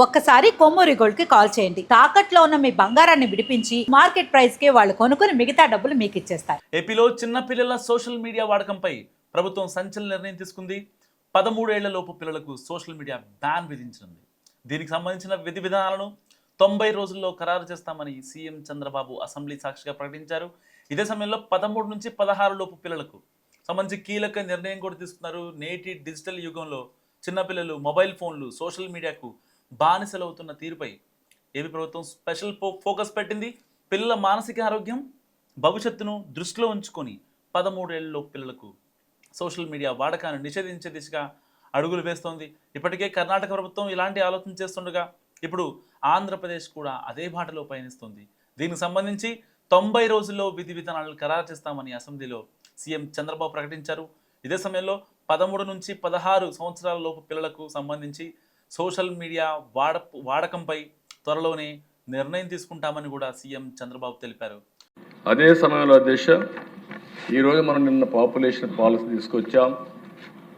ఒక్కసారి కొమ్మూరి గోల్డ్ కి కాల్ చేయండి. తాకట్లో ఉన్న మీ బంగారాన్ని విడిపించి మార్కెట్ ప్రైస్ కి వాళ్ళు కొనుక్కుని మిగతా డబ్బులు మీకు ఇచ్చేస్తారు. ఏపీలో చిన్న పిల్లల సోషల్ మీడియా వాడకంపై ప్రభుత్వం సంచలన నిర్ణయం తీసుకుంది. 13 ఏళ్ల లోపు పిల్లలకు సోషల్ మీడియా బ్యాన్ విధించింది. దీనికి సంబంధించిన విధి విధానాలను 90 రోజుల్లో ఖరారు చేస్తామని సీఎం చంద్రబాబు అసెంబ్లీ సాక్షిగా ప్రకటించారు. ఇదే సమయంలో 13 నుంచి 16 లోపు పిల్లలకు సంబంధించి కీలక నిర్ణయం కూడా తీసుకున్నారు. నేటి డిజిటల్ యుగంలో చిన్నపిల్లలు మొబైల్ ఫోన్లు సోషల్ మీడియాకు బానిసలవుతున్న తీరుపై ఏపీ ప్రభుత్వం స్పెషల్ ఫోకస్ పెట్టింది. పిల్లల మానసిక ఆరోగ్యం భవిష్యత్తును దృష్టిలో ఉంచుకొని 13 ఏళ్లలో పిల్లలకు సోషల్ మీడియా వాడకాన్ని నిషేధించే దిశగా అడుగులు వేస్తోంది. ఇప్పటికే కర్ణాటక ప్రభుత్వం ఇలాంటి ఆలోచన చేస్తుండగా ఇప్పుడు ఆంధ్రప్రదేశ్ కూడా అదే బాటలో పయనిస్తుంది. దీనికి సంబంధించి 90 రోజుల్లో విధి విధానాలను ఖరారు చేస్తామని అసెంబ్లీలో సీఎం చంద్రబాబు ప్రకటించారు. ఇదే సమయంలో 13 నుంచి 16 సంవత్సరాల లోపు పిల్లలకు సంబంధించి సోషల్ మీడియా వాడకంపై త్వరలోనే నిర్ణయం తీసుకుంటామని కూడా సీఎం చంద్రబాబు తెలిపారు. అదే సమయంలో అధ్యక్ష, ఈరోజు మనం నిన్న పాపులేషన్ పాలసీ తీసుకొచ్చాం.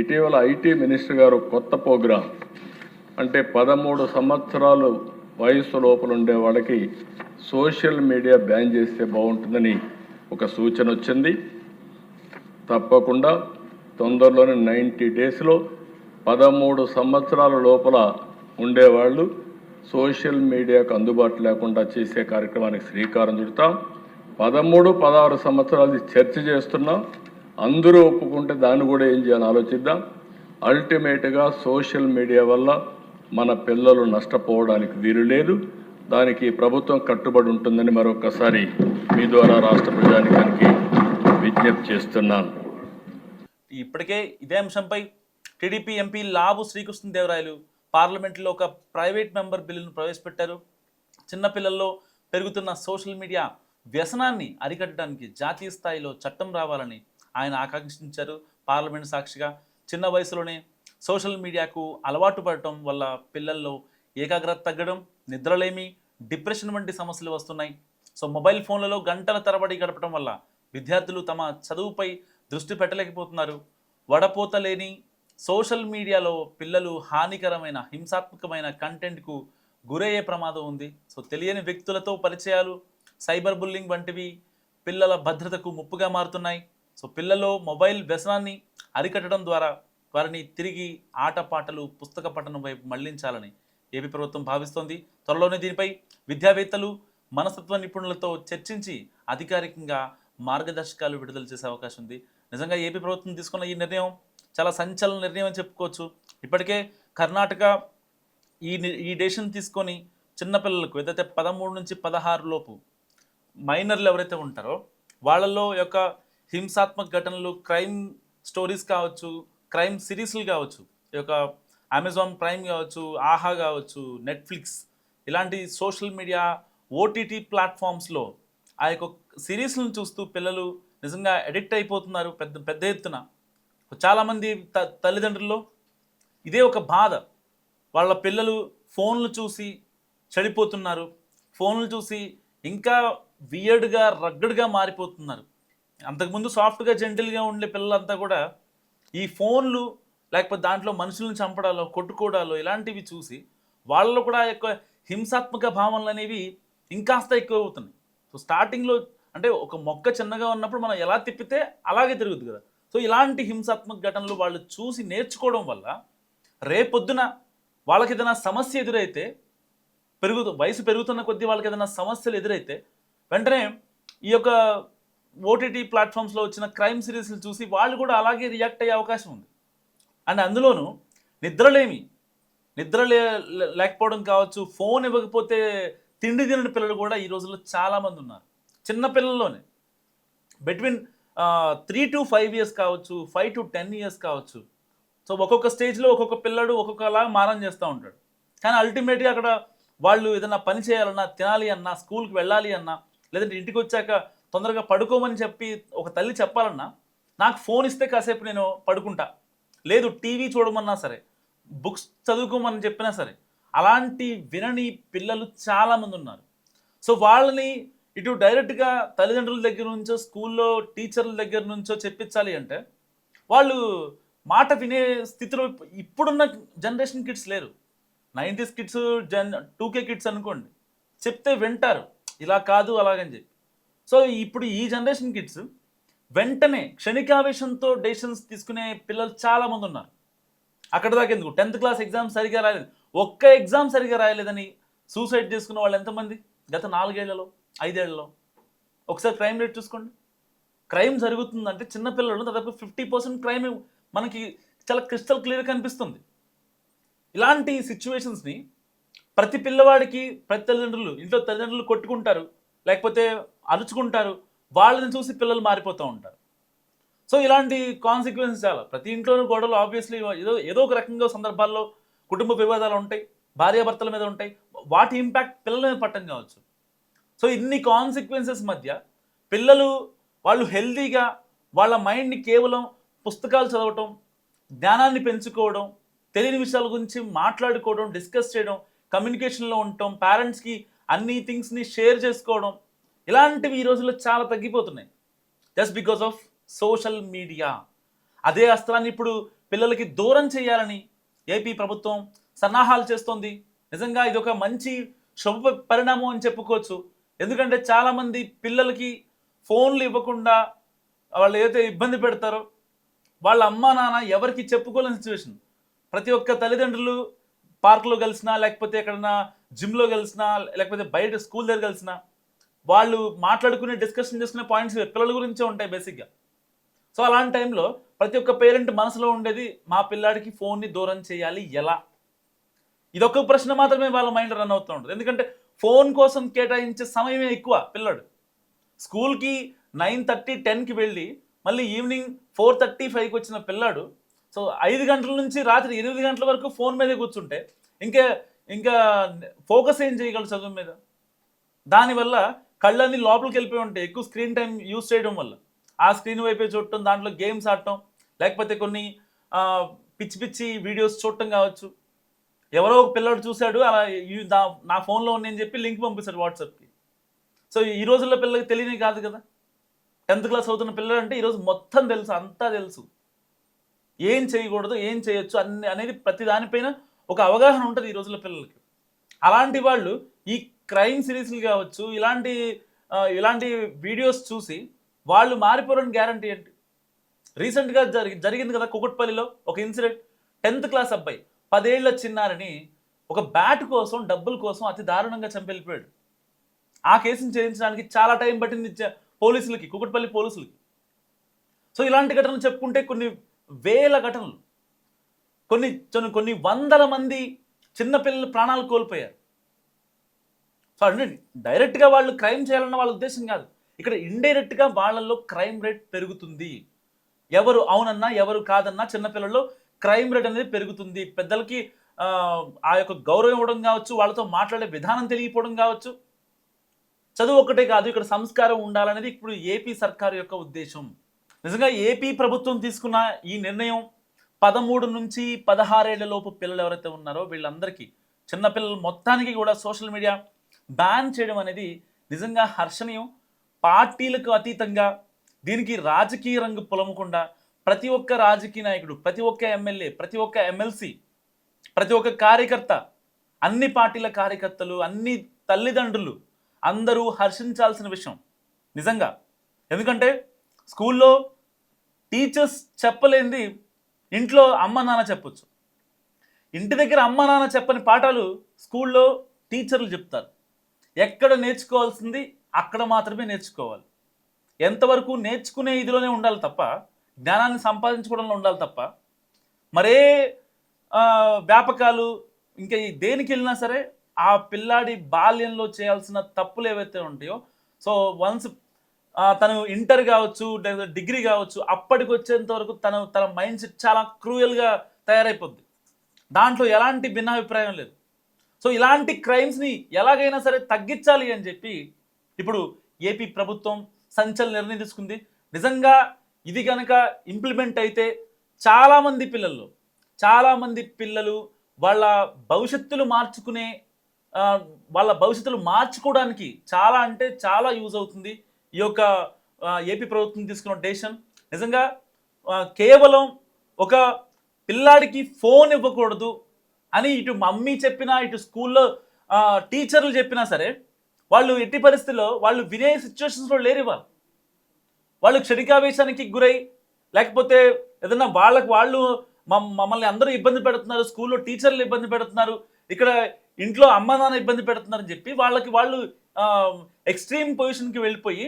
ఇటీవల ఐటీ మినిస్టర్ గారు కొత్త ప్రోగ్రాం, అంటే 13 సంవత్సరాలు వయసు లోపల ఉండే వాళ్ళకి సోషల్ మీడియా బ్యాన్ చేస్తే బాగుంటుందని ఒక సూచన వచ్చింది. తప్పకుండా తొందరలోనే 90 డేస్లో 13 సంవత్సరాల లోపల ఉండేవాళ్ళు సోషల్ మీడియాకు అందుబాటు లేకుండా చేసే కార్యక్రమానికి శ్రీకారం చుడతాం. 13, 16 సంవత్సరాలు చర్చ చేస్తున్నాం. అందరూ ఒప్పుకుంటే దాన్ని కూడా ఏం చేయాలని ఆలోచిద్దాం. అల్టిమేట్గా సోషల్ మీడియా వల్ల మన పిల్లలు నష్టపోవడానికి వీలు లేదు. దానికి ప్రభుత్వం కట్టుబడి ఉంటుందని మరొకసారి మీ ద్వారా రాష్ట్ర ప్రజానికానికి విజ్ఞప్తి చేస్తున్నాను. ఇప్పటికే ఇదే అంశంపై టీడీపీ ఎంపీ లావు శ్రీకృష్ణదేవరాయలు పార్లమెంట్లో ఒక ప్రైవేట్ మెంబర్ బిల్లును ప్రవేశపెట్టారు. చిన్నపిల్లల్లో పెరుగుతున్న సోషల్ మీడియా వ్యసనాన్ని అరికట్టడానికి జాతీయ స్థాయిలో చట్టం రావాలని ఆయన ఆకాంక్షించారు. పార్లమెంట్ సాక్షిగా చిన్న వయసులోనే సోషల్ మీడియాకు అలవాటు పడటం వల్ల పిల్లల్లో ఏకాగ్రత తగ్గడం, నిద్రలేమి, డిప్రెషన్ వంటి సమస్యలు వస్తున్నాయి. సో మొబైల్ ఫోన్లలో గంటల తరబడి గడపడం వల్ల విద్యార్థులు తమ చదువుపై దృష్టి పెట్టలేకపోతున్నారు. వడపోత లేని సోషల్ మీడియాలో పిల్లలు హానికరమైన హింసాత్మకమైన కంటెంట్కు గురయ్యే ప్రమాదం ఉంది. సో తెలియని వ్యక్తులతో పరిచయాలు, సైబర్ బుల్లింగ్ వంటివి పిల్లల భద్రతకు ముప్పుగా మారుతున్నాయి. సో పిల్లల్లో మొబైల్ వ్యసనాన్ని అరికట్టడం ద్వారా వారిని తిరిగి ఆటపాటలు, పుస్తక పఠనం వైపు మళ్లించాలని ఏపీ ప్రభుత్వం భావిస్తోంది. త్వరలోనే దీనిపై విద్యావేత్తలు, మనస్తత్వ నిపుణులతో చర్చించి అధికారికంగా మార్గదర్శకాలు విడుదల చేసే అవకాశం ఉంది. నిజంగా ఏపీ ప్రభుత్వం తీసుకున్న ఈ నిర్ణయం చాలా సంచలన నిర్ణయం అని చెప్పుకోవచ్చు. ఇప్పటికే కర్ణాటక ఈ డెసిషన్ తీసుకొని చిన్నపిల్లలకు ఏదైతే 13 నుంచి 16 లోపు మైనర్లు ఎవరైతే ఉంటారో వాళ్ళల్లో యొక్క హింసాత్మక ఘటనలు, క్రైమ్ స్టోరీస్ కావచ్చు, క్రైమ్ సిరీస్లు కావచ్చు, ఈ యొక్క అమెజాన్ ప్రైమ్ కావచ్చు, ఆహా కావచ్చు, నెట్ఫ్లిక్స్ ఇలాంటి సోషల్ మీడియా ఓటీటీ ప్లాట్ఫామ్స్లో ఆ యొక్క సిరీస్లను చూస్తూ పిల్లలు నిజంగా అడిక్ట్ అయిపోతున్నారు పెద్ద ఎత్తున. చాలామంది తల్లిదండ్రుల్లో ఇదే ఒక బాధ. వాళ్ళ పిల్లలు ఫోన్లు చూసి చెడిపోతున్నారు, ఫోన్లు చూసి ఇంకా వియర్డ్గా, రగ్గడ్గా మారిపోతున్నారు. అంతకుముందు సాఫ్ట్గా, జెంటిల్గా ఉండే పిల్లలంతా కూడా ఈ ఫోన్లు లేకపోతే దాంట్లో మనుషులను చంపడాలో, కొట్టుకోవడాలో ఇలాంటివి చూసి వాళ్ళలో కూడా ఆ యొక్క హింసాత్మక భావనలు అనేవి ఇంకాస్త ఎక్కువ అవుతున్నాయి. సో స్టార్టింగ్లో అంటే ఒక మొక్క చిన్నగా ఉన్నప్పుడు మనం ఎలా తిప్పితే అలాగే తిరుగుతుంది కదా. సో ఇలాంటి హింసాత్మక ఘటనలు వాళ్ళు చూసి నేర్చుకోవడం వల్ల రేపొద్దున వాళ్ళకి ఏదైనా సమస్య ఎదురైతే వయసు పెరుగుతున్న కొద్దీ వాళ్ళకి ఏదైనా సమస్యలు ఎదురైతే వెంటనే ఈ యొక్క ఓటీటీ ప్లాట్ఫామ్స్లో వచ్చిన క్రైమ్ సిరీస్లు చూసి వాళ్ళు కూడా అలాగే రియాక్ట్ అయ్యే అవకాశం ఉంది. అండ్ అందులోనూ నిద్ర లేకపోవడం కావచ్చు, ఫోన్ ఇవ్వకపోతే తిండి తినని పిల్లలు కూడా ఈ రోజుల్లో చాలామంది ఉన్నారు. చిన్న పిల్లల్లోనే బిట్వీన్ 3 to 5 years కావచ్చు, 5 to 10 years కావచ్చు. సో ఒక్కొక్క స్టేజ్లో ఒక్కొక్క పిల్లడు ఒక్కొక్కలా మారం చేస్తూ ఉంటాడు. కానీ అల్టిమేట్గా అక్కడ వాళ్ళు ఏదైనా పని చేయాలన్నా, తినాలి అన్నా, స్కూల్కి వెళ్ళాలి అన్నా, లేదంటే ఇంటికి వచ్చాక తొందరగా పడుకోమని చెప్పి ఒక తల్లి చెప్పాలన్నా, నాకు ఫోన్ ఇస్తే కాసేపు నేను పడుకుంటా, లేదు టీవీ చూడమన్నా సరే, బుక్స్ చదువుకోమని చెప్పినా సరే, అలాంటి వినని పిల్లలు చాలామంది ఉన్నారు. సో వాళ్ళని ఇటు డైరెక్ట్గా తల్లిదండ్రుల దగ్గర నుంచో, స్కూల్లో టీచర్ల దగ్గర నుంచో చెప్పించాలి అంటే వాళ్ళు మాట వినే స్థితిలో ఇప్పుడున్న జనరేషన్ కిడ్స్ లేరు. 90s కిడ్స్ 2K కిడ్స్ అనుకోండి, చెప్తే వింటారు, ఇలా కాదు అలాగని చెప్పి. సో ఇప్పుడు ఈ జనరేషన్ కిడ్స్ వెంటనే క్షణికావేశంతో డెసిషన్స్ తీసుకునే పిల్లలు చాలామంది ఉన్నారు. అక్కడ దాకా ఎందుకు, 10th క్లాస్ ఎగ్జామ్ సరిగా రాయలేదు, ఒక్క ఎగ్జామ్ సరిగా రాయలేదని సూసైడ్ చేసుకున్న వాళ్ళు ఎంతమంది గత 4 ఏళ్లలో 5 ఏళ్లలో? ఒకసారి క్రైమ్ రేట్ చూసుకోండి. క్రైమ్ జరుగుతుందంటే చిన్నపిల్లలు దాదాపు 50% క్రైమ్ మనకి చాలా క్రిస్టల్ క్లియర్ కనిపిస్తుంది. ఇలాంటి సిచ్యువేషన్స్ని ప్రతి పిల్లవాడికి ప్రతి తల్లిదండ్రులు, ఇంట్లో తల్లిదండ్రులు కొట్టుకుంటారు, లేకపోతే అరుచుకుంటారు, వాళ్ళని చూసి పిల్లలు మారిపోతూ ఉంటారు. సో ఇలాంటి కాన్సిక్వెన్సెస్ చాలా. ప్రతి ఇంట్లోనూ గొడవలు ఆబ్వియస్లీ ఏదో ఒక రకంగా సందర్భాల్లో కుటుంబ వివాదాలు ఉంటాయి, భార్యాభర్తల మీద ఉంటాయి, వాటి ఇంపాక్ట్ పిల్లల మీద పట్టం కావచ్చు. సో ఇన్ని కాన్సిక్వెన్సెస్ మధ్య పిల్లలు వాళ్ళు హెల్తీగా వాళ్ళ మైండ్ని కేవలం పుస్తకాలు చదవటం, జ్ఞానాన్ని పెంచుకోవడం, తెలియని విషయాల గురించి మాట్లాడుకోవడం, డిస్కస్ చేయడం, కమ్యూనికేషన్లో ఉండటం, పేరెంట్స్కి అన్ని థింగ్స్ని షేర్ చేసుకోవడం, ఇలాంటివి ఈ రోజుల్లో చాలా తగ్గిపోతున్నాయి just because of social media. అదే అస్త్రాన్ని ఇప్పుడు పిల్లలకి దూరం చేయాలని ఏపీ ప్రభుత్వం సన్నాహాలు చేస్తోంది. నిజంగా ఇది ఒక మంచి శుభ పరిణామం అని చెప్పుకోవచ్చు. ఎందుకంటే చాలామంది పిల్లలకి ఫోన్లు ఇవ్వకుండా వాళ్ళు ఏదైతే ఇబ్బంది పెడతారో వాళ్ళ అమ్మా నాన్న ఎవరికి చెప్పుకోలేని సిచ్యువేషన్. ప్రతి ఒక్క తల్లిదండ్రులు పార్క్లో కలిసినా, లేకపోతే ఎక్కడన్నా జిమ్లో కలిసినా, లేకపోతే బయట స్కూల్ దగ్గర కలిసినా వాళ్ళు మాట్లాడుకునే డిస్కషన్ చేసుకునే పాయింట్స్ పిల్లల గురించే ఉంటాయి బేసిక్గా. సో అలాంటి టైంలో ప్రతి ఒక్క పేరెంట్ మనసులో ఉండేది మా పిల్లాడికి ఫోన్ని దూరం చేయాలి ఎలా? ఇదొక ప్రశ్న మాత్రమే వాళ్ళ మైండ్ రన్ అవుతూ ఉంటుంది. ఎందుకంటే ఫోన్ కోసం కేటాయించే సమయమే ఎక్కువ. పిల్లాడు స్కూల్కి 9:30, 10కి వెళ్ళి మళ్ళీ ఈవినింగ్ 4:30, 5కి వచ్చిన పిల్లాడు సో 5 గంటల నుంచి రాత్రి 8 గంటల వరకు ఫోన్ మీదే కూర్చుంటే ఇంకా ఫోకస్ ఏం చేయగలరు చదువు మీద? దానివల్ల కళ్ళన్నీ లోపలికి వెళ్ళిపోయి ఉంటాయి ఎక్కువ స్క్రీన్ టైం యూజ్ చేయడం వల్ల. ఆ స్క్రీన్ వైపే చూడటం, దాంట్లో గేమ్స్ ఆడటం, లేకపోతే కొన్ని పిచ్చి పిచ్చి వీడియోస్ చూడటం కావచ్చు. ఎవరో ఒక పిల్లాడు చూశాడు అలా నా ఫోన్లో ఉన్నాయని చెప్పి లింక్ పంపిస్తాడు వాట్సాప్కి. సో ఈ రోజుల్లో పిల్లలకి తెలియని కాదు కదా. 10th క్లాస్ అవుతున్న పిల్లలు అంటే ఈరోజు మొత్తం తెలుసు, అంతా తెలుసు. ఏం చేయకూడదు, ఏం చేయొచ్చు అనేది ప్రతి దానిపైన ఒక అవగాహన ఉంటుంది ఈ రోజుల్లో పిల్లలకి. అలాంటి వాళ్ళు ఈ క్రైమ్ సిరీస్లు కావచ్చు, ఇలాంటి వీడియోస్ చూసి వాళ్ళు మారిపోరని గ్యారంటీ ఏంటి? రీసెంట్గా జరిగింది కదా కుకట్పల్లిలో ఒక ఇన్సిడెంట్. 10th క్లాస్ అబ్బాయి 10 ఏళ్ల చిన్నారని ఒక బ్యాట్ కోసం, డబ్బుల కోసం అతి దారుణంగా చంపెళ్ళిపోయాడు. ఆ కేసును ఛేదించడానికి చాలా టైం పట్టింది పోలీసులకి, కుకట్పల్లి పోలీసులకి. సో ఇలాంటి ఘటనలు చెప్పుకుంటే కొన్ని వేల ఘటనలు, కొన్ని వందల మంది చిన్నపిల్లలు ప్రాణాలు కోల్పోయారు. సో అంటే డైరెక్ట్గా వాళ్ళు క్రైమ్ చేయాలన్న వాళ్ళ ఉద్దేశం కాదు, ఇక్కడ ఇండైరెక్ట్గా వాళ్ళల్లో క్రైమ్ రేట్ పెరుగుతుంది. ఎవరు అవునన్నా ఎవరు కాదన్నా చిన్నపిల్లల్లో క్రైమ్ రేట్ అనేది పెరుగుతుంది. పెద్దలకి ఆ యొక్క గౌరవం ఇవ్వడం కావచ్చు, వాళ్ళతో మాట్లాడే విధానం తెలియకపోవడం కావచ్చు. చదువు ఒక్కటే కాదు, ఇక్కడ సంస్కారం ఉండాలనేది ఇప్పుడు ఏపీ సర్కారు యొక్క ఉద్దేశం. నిజంగా ఏపీ ప్రభుత్వం తీసుకున్న ఈ నిర్ణయం 13 నుంచి 16 ఏళ్ల లోపు పిల్లలు ఎవరైతే ఉన్నారో వీళ్ళందరికీ, చిన్నపిల్లలు మొత్తానికి కూడా సోషల్ మీడియా బ్యాన్ చేయడం అనేది నిజంగా హర్షణీయం. పార్టీలకు అతీతంగా దీనికి రాజకీయ రంగు పొలమకుండా ప్రతి ఒక్క రాజకీయ నాయకుడు, ప్రతి ఒక్క ఎమ్మెల్యే, ప్రతి ఒక్క ఎమ్మెల్సీ, ప్రతి ఒక్క కార్యకర్త, అన్ని పార్టీల కార్యకర్తలు, అన్ని తల్లిదండ్రులు అందరూ హర్షించాల్సిన విషయం నిజంగా. ఎందుకంటే స్కూల్లో టీచర్స్ చెప్పలేనిది ఇంట్లో అమ్మ నాన్న చెప్పొచ్చు. ఇంటి దగ్గర అమ్మ నాన్న చెప్పని పాఠాలు స్కూల్లో టీచర్లు చెప్తారు. ఎక్కడ నేర్చుకోవాల్సింది అక్కడ మాత్రమే నేర్చుకోవాలి. ఎంతవరకు నేర్చుకునే ఇదిలోనే ఉండాలి తప్ప, జ్ఞానాన్ని సంపాదించుకోవడంలో ఉండాలి తప్ప, మరే వ్యాపకాలు ఇంకా దేనికి వెళ్ళినా సరే ఆ పిల్లాడి బాల్యంలో చేయాల్సిన తప్పులు ఏవైతే ఉంటాయో, సో వన్స్ తను ఇంటర్ కావచ్చు, లేదా డిగ్రీ కావచ్చు, అప్పటికి వచ్చేంత వరకు తన మైండ్ సెట్ చాలా క్రూయల్గా తయారైపోద్ది. దాంట్లో ఎలాంటి భిన్నాభిప్రాయం లేదు. సో ఇలాంటి క్రైమ్స్ని ఎలాగైనా సరే తగ్గించాలి అని చెప్పి ఇప్పుడు ఏపీ ప్రభుత్వం సంచలన నిర్ణయం తీసుకుంది. నిజంగా ఇది కనుక ఇంప్లిమెంట్ అయితే చాలామంది పిల్లలు వాళ్ళ భవిష్యత్తులు మార్చుకోవడానికి చాలా అంటే చాలా యూజ్ అవుతుంది ఈ యొక్క ఏపీ ప్రభుత్వం తీసుకున్న డెసిషన్. నిజంగా కేవలం ఒక పిల్లాడికి ఫోన్ ఇవ్వకూడదు అని ఇటు మమ్మీ చెప్పినా ఇటు స్కూల్లో టీచర్లు చెప్పినా సరే వాళ్ళు ఎట్టి పరిస్థితుల్లో వాళ్ళు వినే సిచ్యువేషన్స్లో లేరు ఇవాళ. వాళ్ళు క్షణికావేశానికి గురై లేకపోతే ఏదన్నా వాళ్ళు మమ్మల్ని అందరూ ఇబ్బంది పెడుతున్నారు, స్కూల్లో టీచర్లు ఇబ్బంది పెడుతున్నారు, ఇక్కడ ఇంట్లో అమ్మ నాన్న ఇబ్బంది పెడుతున్నారని చెప్పి వాళ్ళు ఎక్స్ట్రీమ్ పొజిషన్కి వెళ్ళిపోయి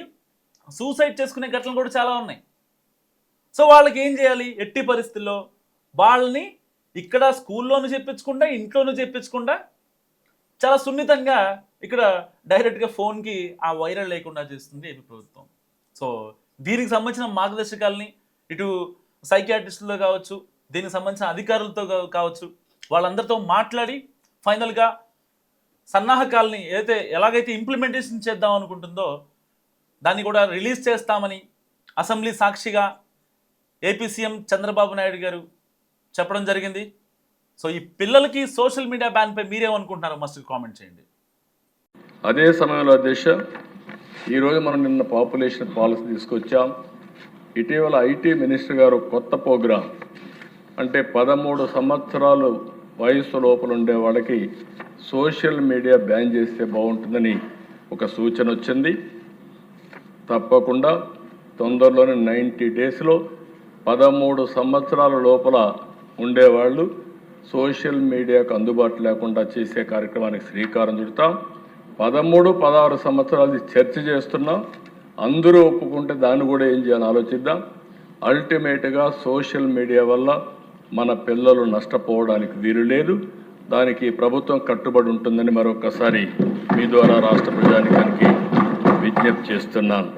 సూసైడ్ చేసుకునే ఘటనలు కూడా చాలా ఉన్నాయి. సో వాళ్ళకి ఏం చేయాలి? ఎట్టి పరిస్థితుల్లో వాళ్ళని ఇక్కడ స్కూల్లోనూ చెప్పించకుండా ఇంట్లోనూ చెప్పించకుండా చాలా సున్నితంగా ఇక్కడ డైరెక్ట్గా ఫోన్కి ఆ వైరల్ లేకుండా చేస్తుంది ఏపీ ప్రభుత్వం. సో దీనికి సంబంధించిన మార్గదర్శకాలని ఇటు సైకియాట్రిస్టులతో కావచ్చు, దీనికి సంబంధించిన అధికారులతో కావచ్చు, వాళ్ళందరితో మాట్లాడి ఫైనల్గా సన్నాహకాలని ఎలాగైతే ఇంప్లిమెంటేషన్ చేద్దాం అనుకుంటుందో దాన్ని కూడా రిలీజ్ చేస్తామని అసెంబ్లీ సాక్షిగా ఏపీ సీఎం చంద్రబాబు నాయుడు గారు చెప్పడం జరిగింది. సో ఈ పిల్లలకి సోషల్ మీడియా బ్యాన్పై మీరేమనుకుంటున్నారో మస్ట్ కామెంట్ చేయండి. అదే సమయంలో అధ్యక్ష, ఈరోజు మనం నిన్న పాపులేషన్ పాలసీ తీసుకొచ్చాం. ఇటీవల ఐటీ మినిస్టర్ గారు కొత్త ప్రోగ్రాం, అంటే 13 సంవత్సరాలు వయసు లోపల ఉండే వాళ్ళకి సోషల్ మీడియా బ్యాన్ చేస్తే బాగుంటుందని ఒక సూచన వచ్చింది. తప్పకుండా తొందరలోనే 90 డేస్లో 13 సంవత్సరాల లోపల ఉండేవాళ్ళు సోషల్ మీడియాకు అందుబాటు లేకుండా చేసే కార్యక్రమానికి శ్రీకారం చుడతాం. 13, 16 సంవత్సరాలు చర్చ చేస్తున్నాం. అందరూ ఒప్పుకుంటే దాన్ని కూడా ఏం చేయాలని ఆలోచిద్దాం. అల్టిమేట్గా సోషల్ మీడియా వల్ల మన పిల్లలు నష్టపోవడానికి వీలు లేదు. దానికి ప్రభుత్వం కట్టుబడి ఉంటుందని మరొకసారి మీ ద్వారా రాష్ట్ర ప్రజానికానికి విజ్ఞప్తి చేస్తున్నాను.